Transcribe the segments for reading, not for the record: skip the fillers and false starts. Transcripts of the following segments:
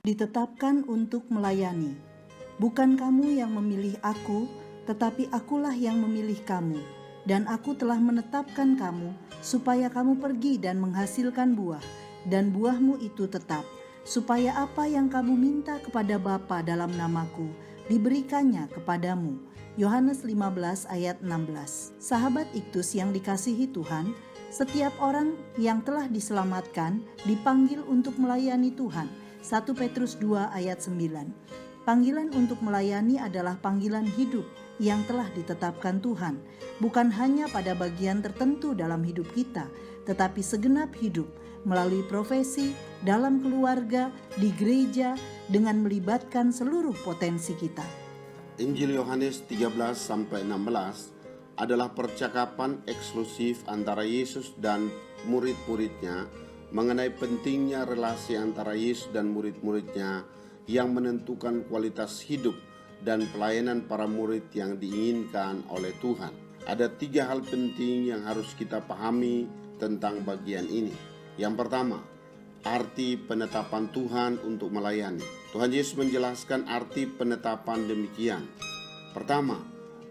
ditetapkan untuk melayani. Bukan kamu yang memilih aku, tetapi akulah yang memilih kamu, dan aku telah menetapkan kamu supaya kamu pergi dan menghasilkan buah, dan buahmu itu tetap, supaya apa yang kamu minta kepada Bapa dalam namaku diberikannya kepadamu. Yohanes 15 ayat 16. Sahabat Iktus yang dikasihi Tuhan, setiap orang yang telah diselamatkan dipanggil untuk melayani Tuhan. 1 Petrus 2 ayat 9. Panggilan untuk melayani adalah panggilan hidup yang telah ditetapkan Tuhan, bukan hanya pada bagian tertentu dalam hidup kita, tetapi segenap hidup melalui profesi, dalam keluarga, di gereja, dengan melibatkan seluruh potensi kita. Injil Yohanes 13-16 adalah percakapan eksklusif antara Yesus dan murid-muridnya mengenai pentingnya relasi antara Yesus dan murid-muridnya yang menentukan kualitas hidup dan pelayanan para murid yang diinginkan oleh Tuhan. Ada 3 hal penting yang harus kita pahami tentang bagian ini. Yang pertama, arti penetapan Tuhan untuk melayani. Tuhan Yesus menjelaskan arti penetapan demikian. Pertama,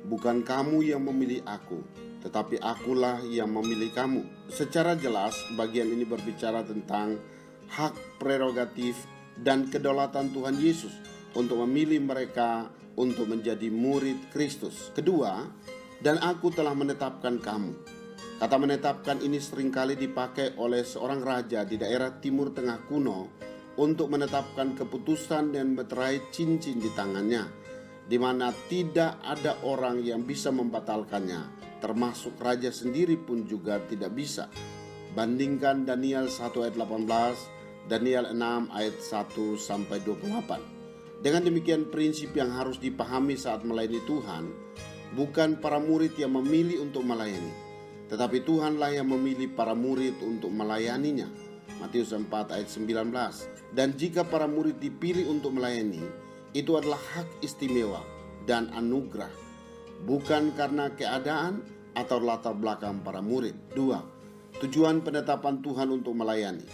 bukan kamu yang memilih aku, tetapi akulah yang memilih kamu. Secara jelas, bagian ini berbicara tentang hak prerogatif dan kedaulatan Tuhan Yesus untuk memilih mereka untuk menjadi murid Kristus. Kedua, dan aku telah menetapkan kamu. Kata menetapkan ini seringkali dipakai oleh seorang raja di daerah Timur Tengah kuno untuk menetapkan keputusan dan meterai cincin di tangannya, di mana tidak ada orang yang bisa membatalkannya, termasuk raja sendiri pun juga tidak bisa. Bandingkan Daniel 1 ayat 18, Daniel 6 ayat 1-28. Dengan demikian, prinsip yang harus dipahami saat melayani Tuhan, bukan para murid yang memilih untuk melayani, tetapi Tuhanlah yang memilih para murid untuk melayaninya. Matius 4 ayat 19. Dan jika para murid dipilih untuk melayani, itu adalah hak istimewa dan anugerah, bukan karena keadaan atau latar belakang para murid. 2. Tujuan penetapan Tuhan untuk melayani.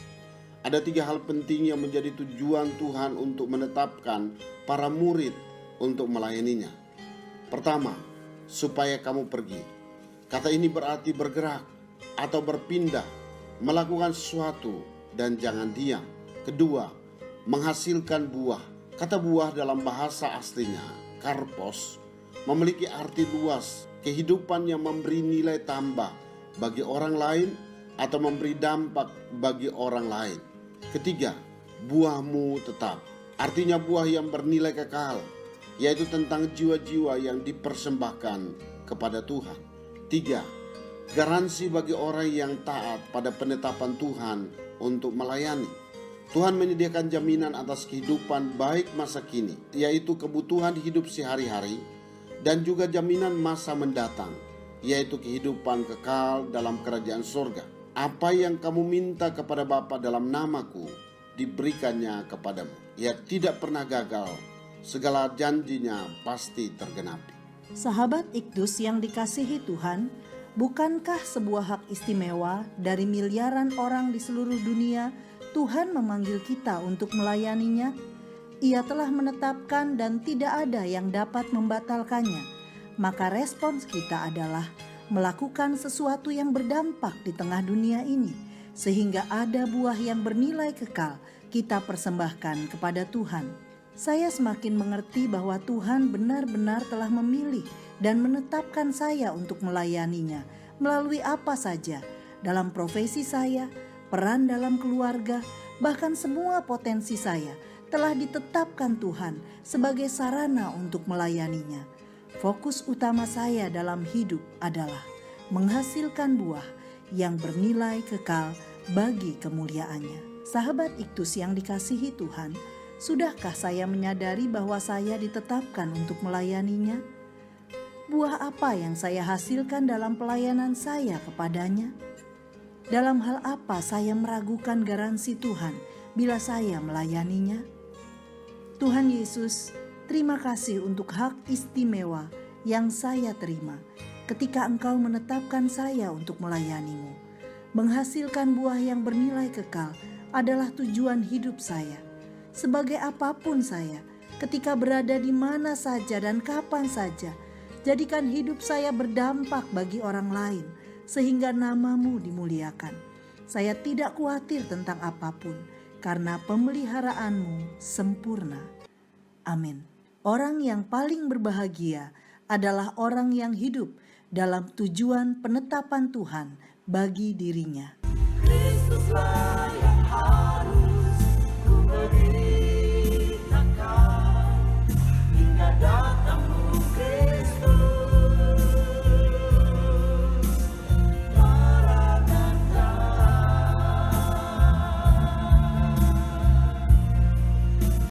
Ada 3 hal penting yang menjadi tujuan Tuhan untuk menetapkan para murid untuk melayaninya. Pertama, supaya kamu pergi. Kata ini berarti bergerak atau berpindah, melakukan sesuatu dan jangan diam. Kedua, menghasilkan buah. Kata buah dalam bahasa aslinya, karpos, memiliki arti luas, kehidupan yang memberi nilai tambah bagi orang lain atau memberi dampak bagi orang lain. Ketiga, buahmu tetap. Artinya buah yang bernilai kekal, yaitu tentang jiwa-jiwa yang dipersembahkan kepada Tuhan. 3. Garansi bagi orang yang taat pada penetapan Tuhan untuk melayani. Tuhan menyediakan jaminan atas kehidupan baik masa kini, yaitu kebutuhan hidup sehari-hari, dan juga jaminan masa mendatang, yaitu kehidupan kekal dalam kerajaan surga. Apa yang kamu minta kepada Bapa dalam namaku, diberikannya kepadamu. Ia tidak pernah gagal, segala janjinya pasti tergenapi. Sahabat Iktus yang dikasihi Tuhan, bukankah sebuah hak istimewa dari miliaran orang di seluruh dunia, Tuhan memanggil kita untuk melayaninya? Ia telah menetapkan dan tidak ada yang dapat membatalkannya. Maka respons kita adalah melakukan sesuatu yang berdampak di tengah dunia ini, sehingga ada buah yang bernilai kekal kita persembahkan kepada Tuhan. Saya semakin mengerti bahwa Tuhan benar-benar telah memilih dan menetapkan saya untuk melayaninya melalui apa saja, dalam profesi saya, peran dalam keluarga, bahkan semua potensi saya telah ditetapkan Tuhan sebagai sarana untuk melayaninya. Fokus utama saya dalam hidup adalah menghasilkan buah yang bernilai kekal bagi kemuliaannya. Sahabat Iktus yang dikasihi Tuhan, sudahkah saya menyadari bahwa saya ditetapkan untuk melayaninya? Buah apa yang saya hasilkan dalam pelayanan saya kepadanya? Dalam hal apa saya meragukan garansi Tuhan bila saya melayaninya? Tuhan Yesus, terima kasih untuk hak istimewa yang saya terima ketika Engkau menetapkan saya untuk melayani-Mu. Menghasilkan buah yang bernilai kekal adalah tujuan hidup saya. sebagai apapun saya, ketika berada di mana saja dan kapan saja. Jadikan hidup saya berdampak bagi orang lain, sehingga nama-Mu dimuliakan. Saya tidak khawatir tentang apapun, karena pemeliharaanmu sempurna. Amin. Orang yang paling berbahagia adalah orang yang hidup dalam tujuan penetapan Tuhan bagi dirinya. Kristuslah